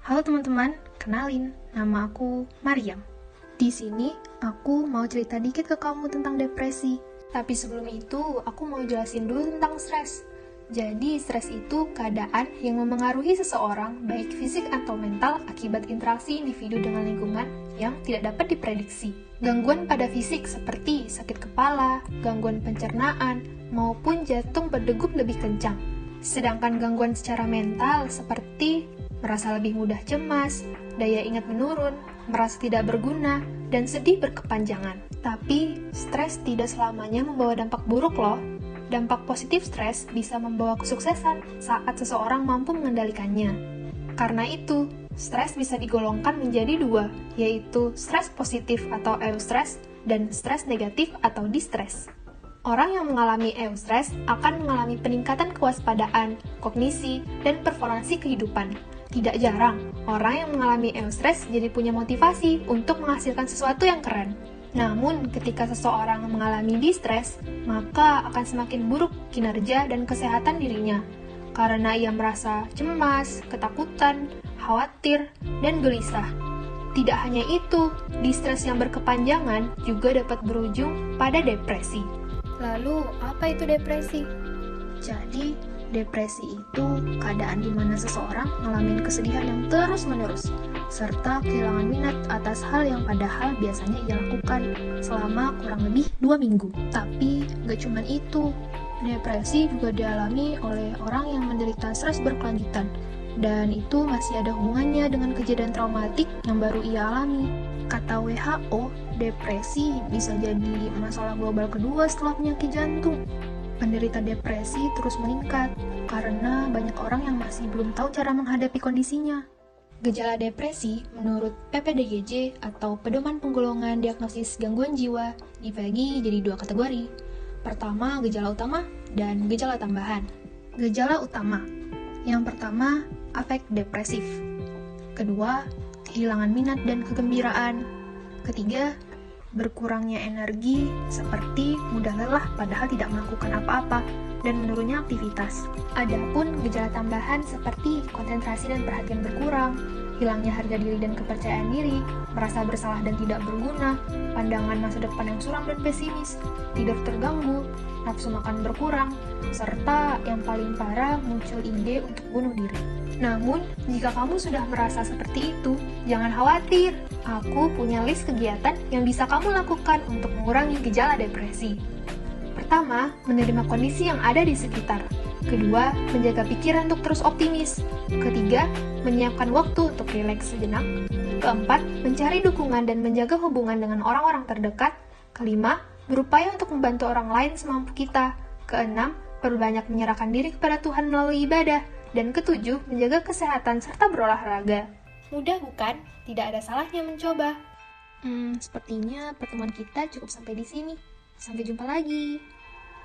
Halo teman-teman, kenalin, nama aku Maryam. Di sini aku mau cerita dikit ke kamu tentang depresi. Tapi sebelum itu, aku mau jelasin dulu tentang stres. Jadi, stres itu keadaan yang memengaruhi seseorang, baik fisik atau mental, akibat interaksi individu dengan lingkungan yang tidak dapat diprediksi. Gangguan pada fisik seperti sakit kepala, gangguan pencernaan, maupun jantung berdegup lebih kencang. Sedangkan gangguan secara mental seperti merasa lebih mudah cemas, daya ingat menurun, merasa tidak berguna, dan sedih berkepanjangan. Tapi, stres tidak selamanya membawa dampak buruk loh. Dampak positif stres bisa membawa kesuksesan saat seseorang mampu mengendalikannya. Karena itu, stres bisa digolongkan menjadi dua, yaitu stres positif atau eustress dan stres negatif atau distress. Orang yang mengalami eustress akan mengalami peningkatan kewaspadaan, kognisi, dan performansi kehidupan. Tidak jarang, orang yang mengalami eustress jadi punya motivasi untuk menghasilkan sesuatu yang keren. Namun, ketika seseorang mengalami distress, maka akan semakin buruk kinerja dan kesehatan dirinya. Karena ia merasa cemas, ketakutan, khawatir, dan gelisah. Tidak hanya itu, distress yang berkepanjangan juga dapat berujung pada depresi. Lalu, apa itu depresi? Jadi, depresi itu keadaan di mana seseorang mengalami kesedihan yang terus-menerus, serta kehilangan minat atas hal yang padahal biasanya ia lakukan selama kurang lebih 2 minggu. Tapi, gak cuma itu, depresi juga dialami oleh orang yang menderita stres berkelanjutan, dan itu masih ada hubungannya dengan kejadian traumatik yang baru ia alami. Kata WHO, depresi bisa jadi masalah global kedua setelah penyakit jantung. Penderita depresi terus meningkat karena banyak orang yang masih belum tahu cara menghadapi kondisinya. Gejala depresi menurut PPDGJ atau Pedoman Penggolongan Diagnosis Gangguan Jiwa dibagi jadi 2 kategori. Pertama, gejala utama dan gejala tambahan. Gejala utama. Yang pertama, afek depresif. Kedua, kehilangan minat dan kegembiraan. Ketiga, berkurangnya energi seperti mudah lelah padahal tidak melakukan apa-apa dan menurunnya aktivitas. Adapun gejala tambahan seperti konsentrasi dan perhatian berkurang, hilangnya harga diri dan kepercayaan diri, merasa bersalah dan tidak berguna, pandangan masa depan yang suram dan pesimis, tidur terganggu, nafsu makan berkurang, serta yang paling parah muncul ide untuk bunuh diri. Namun, jika kamu sudah merasa seperti itu, jangan khawatir. Aku punya list kegiatan yang bisa kamu lakukan untuk mengurangi gejala depresi. Pertama, menerima kondisi yang ada di sekitar. Kedua, menjaga pikiran untuk terus optimis. Ketiga, menyiapkan waktu untuk rileks sejenak. Keempat, mencari dukungan dan menjaga hubungan dengan orang-orang terdekat. Kelima, berupaya untuk membantu orang lain semampu kita. Keenam, perbanyak menyerahkan diri kepada Tuhan melalui ibadah. Dan ketujuh, menjaga kesehatan serta berolahraga. Mudah bukan? Tidak ada salahnya mencoba. Sepertinya pertemuan kita cukup sampai di sini. Sampai jumpa lagi.